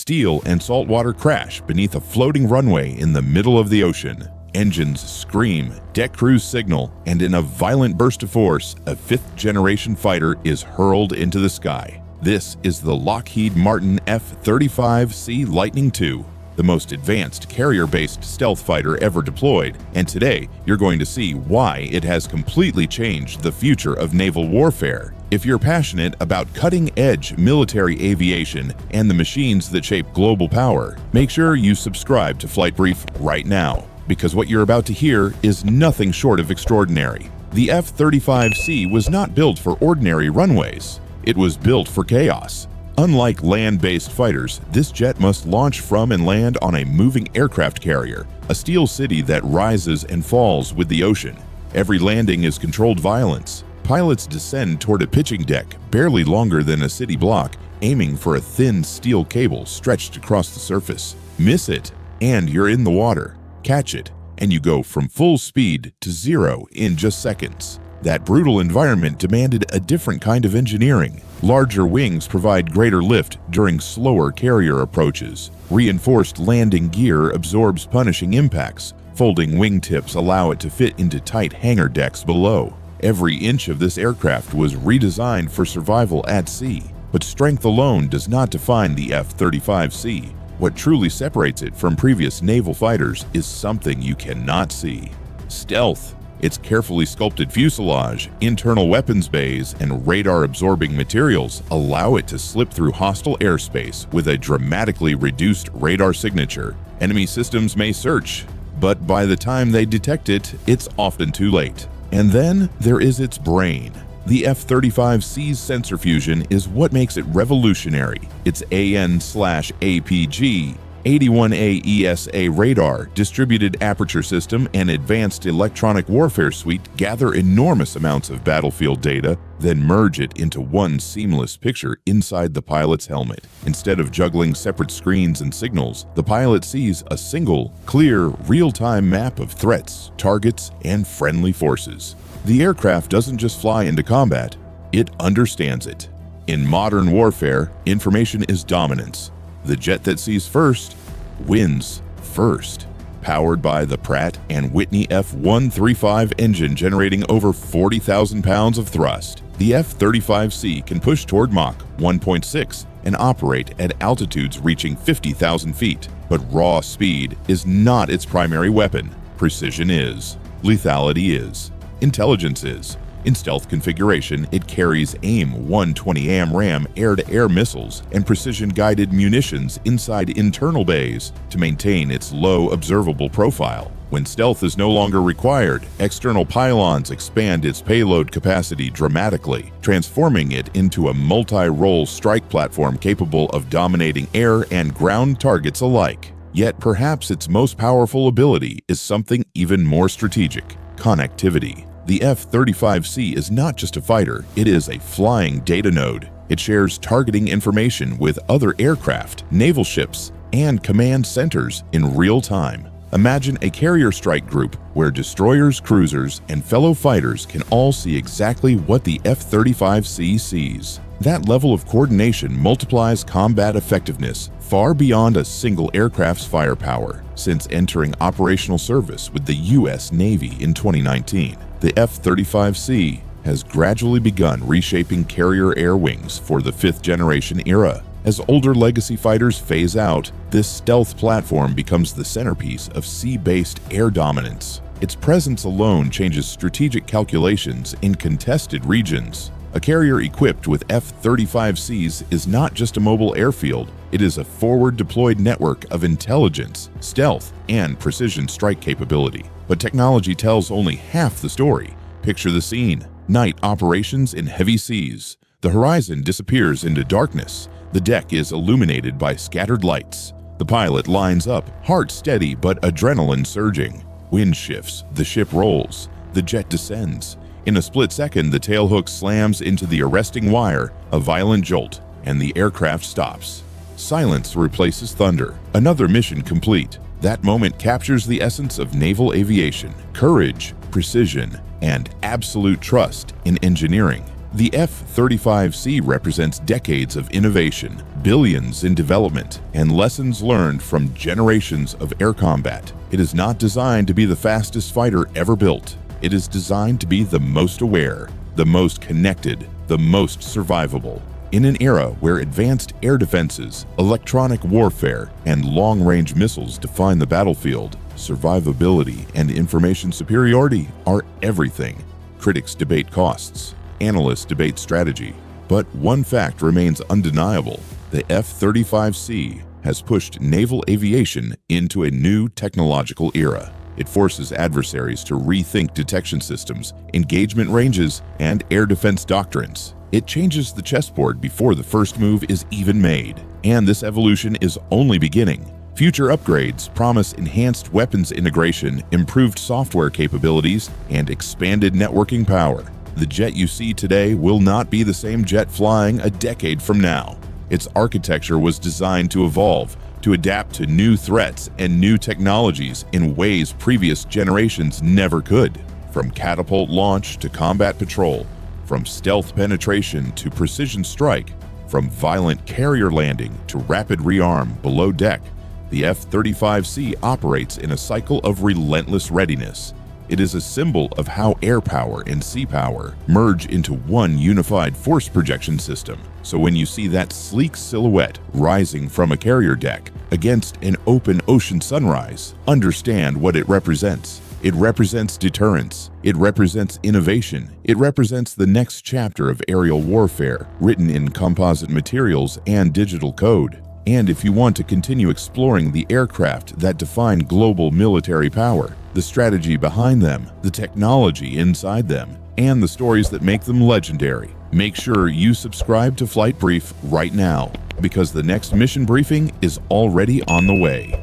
Steel and saltwater crash beneath a floating runway in the middle of the ocean. Engines scream, deck crews signal, and in a violent burst of force, a fifth-generation fighter is hurled into the sky. This is the Lockheed Martin F-35C Lightning II, the most advanced carrier-based stealth fighter ever deployed, and today you're going to see why it has completely changed the future of naval warfare. If you're passionate about cutting-edge military aviation and the machines that shape global power, make sure you subscribe to Flight Brief right now, because what you're about to hear is nothing short of extraordinary. The F-35C was not built for ordinary runways. It was built for chaos. Unlike land-based fighters, this jet must launch from and land on a moving aircraft carrier, a steel city that rises and falls with the ocean. Every landing is controlled violence. Pilots descend toward a pitching deck barely longer than a city block, aiming for a thin steel cable stretched across the surface. Miss it, and you're in the water. Catch it, and you go from full speed to zero in just seconds. That brutal environment demanded a different kind of engineering. Larger wings provide greater lift during slower carrier approaches. Reinforced landing gear absorbs punishing impacts. Folding wingtips allow it to fit into tight hangar decks below. Every inch of this aircraft was redesigned for survival at sea. But strength alone does not define the F-35C. What truly separates it from previous naval fighters is something you cannot see: stealth. Its carefully sculpted fuselage, internal weapons bays, and radar-absorbing materials allow it to slip through hostile airspace with a dramatically reduced radar signature. Enemy systems may search, but by the time they detect it, it's often too late. And then there is its brain. The F-35C's sensor fusion is what makes it revolutionary. Its AN/APG 81A ESA radar, distributed aperture system, and advanced electronic warfare suite gather enormous amounts of battlefield data, then merge it into one seamless picture inside the pilot's helmet. Instead of juggling separate screens and signals, the pilot sees a single, clear, real-time map of threats, targets, and friendly forces. The aircraft doesn't just fly into combat, it understands it. In modern warfare, information is dominance. The jet that sees first wins first. Powered by the Pratt & Whitney F135 engine generating over 40,000 pounds of thrust, the F-35C can push toward Mach 1.6 and operate at altitudes reaching 50,000 feet. But raw speed is not its primary weapon. Precision is. Lethality is. Intelligence is. In stealth configuration, it carries AIM 120 AMRAAM air-to-air missiles and precision-guided munitions inside internal bays to maintain its low observable profile. When stealth is no longer required, external pylons expand its payload capacity dramatically, transforming it into a multi-role strike platform capable of dominating air and ground targets alike. Yet perhaps its most powerful ability is something even more strategic: connectivity. The F-35C is not just a fighter, it is a flying data node. It shares targeting information with other aircraft, naval ships, and command centers in real time. Imagine a carrier strike group where destroyers, cruisers, and fellow fighters can all see exactly what the F-35C sees. That level of coordination multiplies combat effectiveness far beyond a single aircraft's firepower. Since entering operational service with the U.S. Navy in 2019, the F-35C has gradually begun reshaping carrier air wings for the fifth-generation era. As older legacy fighters phase out, this stealth platform becomes the centerpiece of sea-based air dominance. Its presence alone changes strategic calculations in contested regions. A carrier equipped with F-35Cs is not just a mobile airfield, it is a forward-deployed network of intelligence, stealth, and precision strike capability. But technology tells only half the story. Picture the scene: night operations in heavy seas. The horizon disappears into darkness. The deck is illuminated by scattered lights. The pilot lines up, heart steady but adrenaline surging. Wind shifts, the ship rolls, the jet descends. In a split second, the tailhook slams into the arresting wire, a violent jolt, and the aircraft stops. Silence replaces thunder. Another mission complete. That moment captures the essence of naval aviation: courage, precision, and absolute trust in engineering. The F-35C represents decades of innovation, billions in development, and lessons learned from generations of air combat. It is not designed to be the fastest fighter ever built. It is designed to be the most aware, the most connected, the most survivable. In an era where advanced air defenses, electronic warfare, and long-range missiles define the battlefield, survivability and information superiority are everything. Critics debate costs, analysts debate strategy, but one fact remains undeniable. The F-35C has pushed naval aviation into a new technological era. It forces adversaries to rethink detection systems, engagement ranges, and air defense doctrines. It changes the chessboard before the first move is even made, and this evolution is only beginning. Future upgrades promise enhanced weapons integration, improved software capabilities, and expanded networking power. The jet you see today will not be the same jet flying a decade from now. Its architecture was designed to evolve, to adapt to new threats and new technologies in ways previous generations never could. From catapult launch to combat patrol, from stealth penetration to precision strike, from violent carrier landing to rapid rearm below deck, the F-35C operates in a cycle of relentless readiness. It is a symbol of how air power and sea power merge into one unified force projection system. So when you see that sleek silhouette rising from a carrier deck against an open ocean sunrise, understand what it represents. It represents deterrence. It represents innovation. It represents the next chapter of aerial warfare, written in composite materials and digital code. And if you want to continue exploring the aircraft that define global military power, the strategy behind them, the technology inside them, and the stories that make them legendary, make sure you subscribe to Flight Brief right now, because the next mission briefing is already on the way.